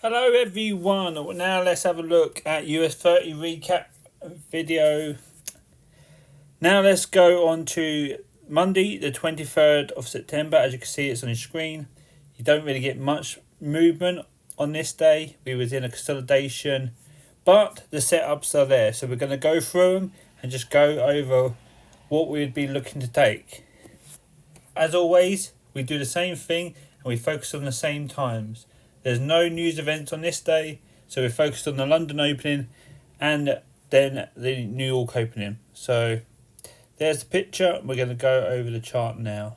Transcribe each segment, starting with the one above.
Hello everyone, now let's have a look at US30 recap video. Now let's go on to Monday the 23rd of September. As you can see, it's on your screen. You don't really get much movement on this day. We was in a consolidation, but the setups are there. So we're going to go through them and just go over what we would be looking to take. As always, we do the same thing and we focus on the same times. There's no news events on this day, so we're focused on the London opening and then the New York opening. So there's the picture. We're going to go over the chart now.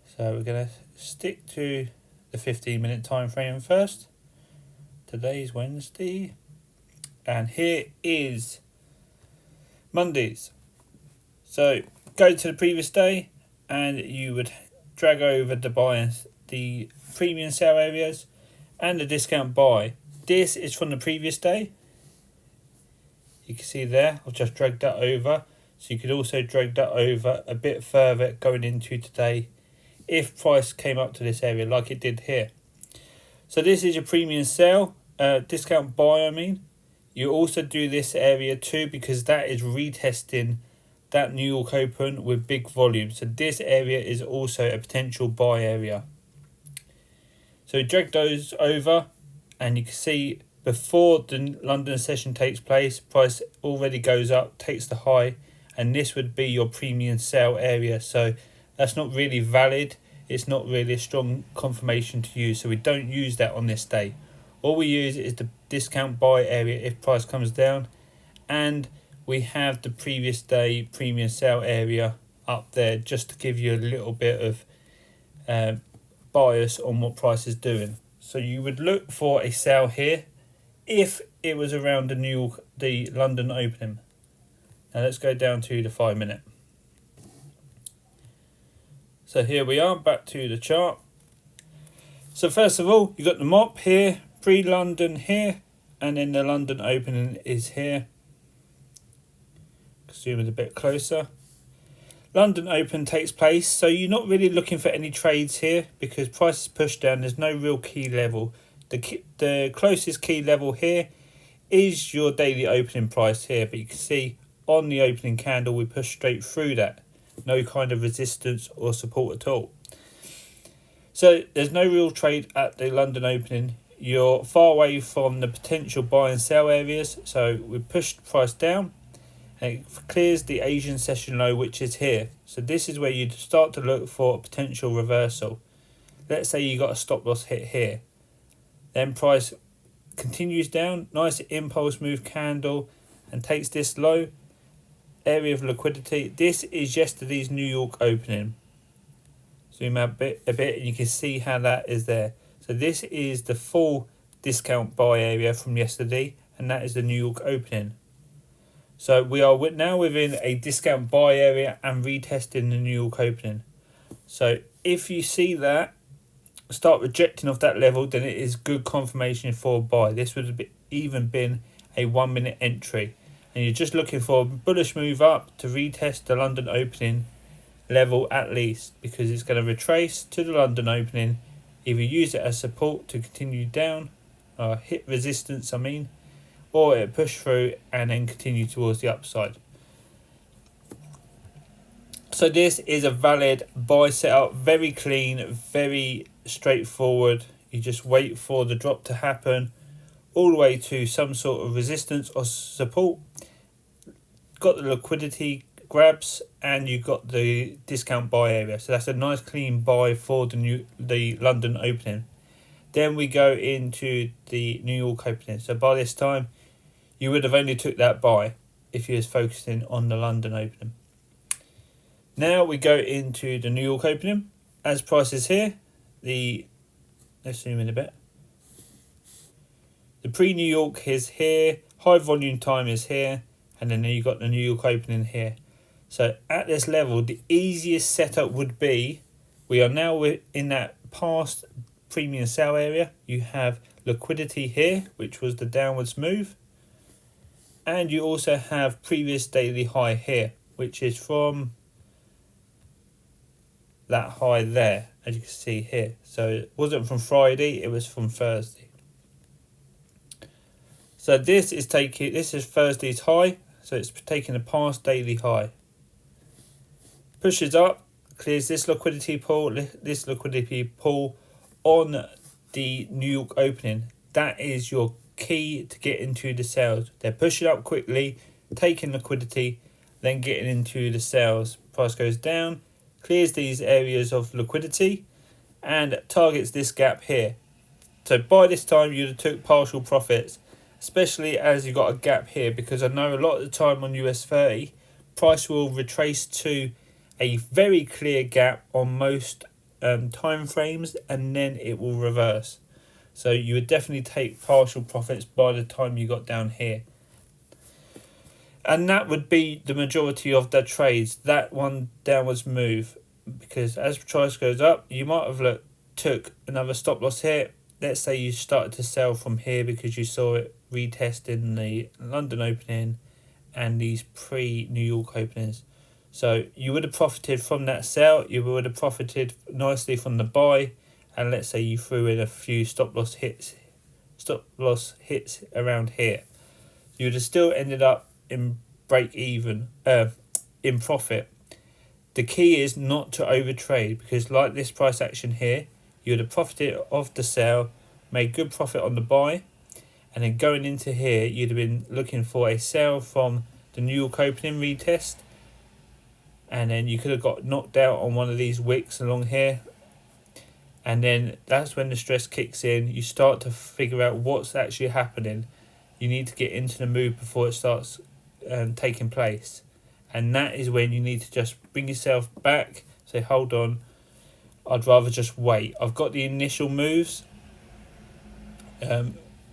So we're going to stick to the 15-minute time frame first. Today's Wednesday, and here is Mondays. So go to the previous day and you would drag over the buy the premium sale areas and the discount buy. This is from the previous day. You can see there, I've just dragged that over. So you could also drag that over a bit further going into today if price came up to this area like it did here. So this is your premium sale, discount buy I mean. You also do this area too because that is retesting that New York open with big volume. So this area is also a potential buy area. So drag those over and you can see before the London session takes place, price already goes up, takes the high, and this would be your premium sale area. So that's not really valid. It's not really a strong confirmation to use. So we don't use that on this day. All we use is the discount buy area if price comes down, and we have the previous day premium sale area up there just to give you a little bit of bias on what price is doing. So you would look for a sale here if it was around the London opening. Now let's go down to the 5-minute. So here we are, back to the chart. So first of all, you got the mop here, pre-London here, and then the London opening is here. Zoom it a bit closer. London Open takes place, so you're not really looking for any trades here because price is pushed down. There's no real key level. The closest key level here is your daily opening price here, but you can see on the opening candle we push straight through that. No kind of resistance or support at all. So there's no real trade at the London opening. You're far away from the potential buy and sell areas, so we pushed price down. And it clears the Asian session low, which is here. So this is where you'd start to look for a potential reversal. Let's say you got a stop loss hit here. Then price continues down, nice impulse move candle, and takes this low area of liquidity. This is yesterday's New York opening. Zoom out a bit and you can see how that is there. So this is the full discount buy area from yesterday, and that is the New York opening. So we are now within a discount buy area and retesting the New York opening. So if you see that start rejecting off that level, then it is good confirmation for a buy. This would have even been a 1-minute entry. And you're just looking for a bullish move up to retest the London opening level at least, because it's going to retrace to the London opening, either use it as support to continue down, hit resistance I mean, or it push through and then continue towards the upside. So this is a valid buy setup, very clean, very straightforward. You just wait for the drop to happen all the way to some sort of resistance or support. Got the liquidity grabs and you got the discount buy area. So that's a nice clean buy for the London opening. Then we go into the New York opening. So by this time, you would have only took that buy if you was focusing on the London opening. Now we go into the New York opening. As prices here, let's zoom in a bit. The pre-New York is here, high volume time is here, and then you got the New York opening here. So at this level, the easiest setup would be, we are now in that past premium sell area. You have liquidity here, which was the downwards move. And you also have previous daily high here, which is from that high there. as you can see here. So it wasn't from Friday, it was from Thursday. So this is Thursday's high, so it's taking a past daily high. Pushes up, clears this liquidity pool on the New York opening. That is your key to get into the sales. They're pushing up quickly, taking liquidity, then getting into the sales. Price goes down, clears these areas of liquidity, and targets this gap here. So by this time you'd have took partial profits, especially as you got a gap here, because I know a lot of the time on US30 price will retrace to a very clear gap on most time frames, and then it will reverse. So you would definitely take partial profits by the time you got down here. And that would be the majority of the trades, that one downwards move. Because as price goes up, you might have took another stop loss here. Let's say you started to sell from here because you saw it retesting the London opening and these pre-New York openings. So you would have profited from that sell, you would have profited nicely from the buy, and let's say you threw in a few stop loss hits around here. You would have still ended up in break even, in profit. The key is not to overtrade, because like this price action here, you would have profited off the sell, made good profit on the buy, and then going into here, you'd have been looking for a sell from the New York opening retest, and then you could have got knocked out on one of these wicks along here, and then that's when the stress kicks in. You start to figure out what's actually happening. You need to get into the move before it starts taking place, and that is when you need to just bring yourself back, say hold on, I'd rather just wait. I've got the initial moves,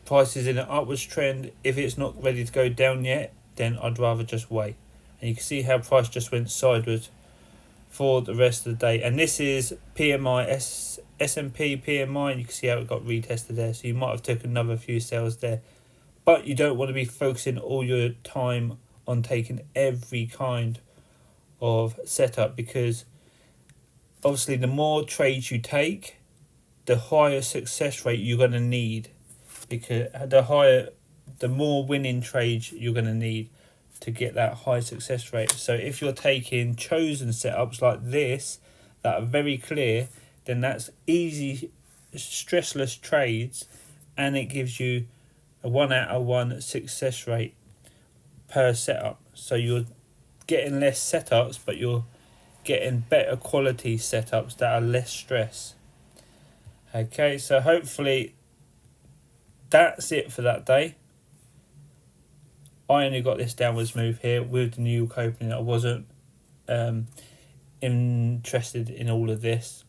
price is in an upwards trend. If it's not ready to go down yet, then I'd rather just wait. And you can see how price just went sideways for the rest of the day. And this is PMI, S&P PMI, and you can see how it got retested there. So you might have took another few sales there. But you don't want to be focusing all your time on taking every kind of setup, because obviously the more trades you take, the higher success rate you're going to need, because the more winning trades you're going to need to get that high success rate. So if you're taking chosen setups like this that are very clear, then that's easy, stressless trades, and it gives you a 1 out of 1 success rate per setup. So you're getting less setups, but you're getting better quality setups that are less stress. Okay, so hopefully that's it for that day. I only got this downwards move here with the New York opening. I wasn't interested in all of this.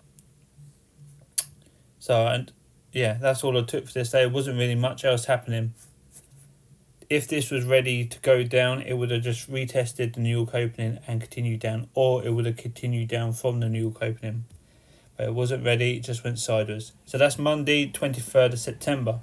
So, and yeah, that's all I took for this day. There wasn't really much else happening. If this was ready to go down, it would have just retested the New York opening and continued down, or it would have continued down from the New York opening. But it wasn't ready, it just went sideways. So that's Monday, 23rd of September.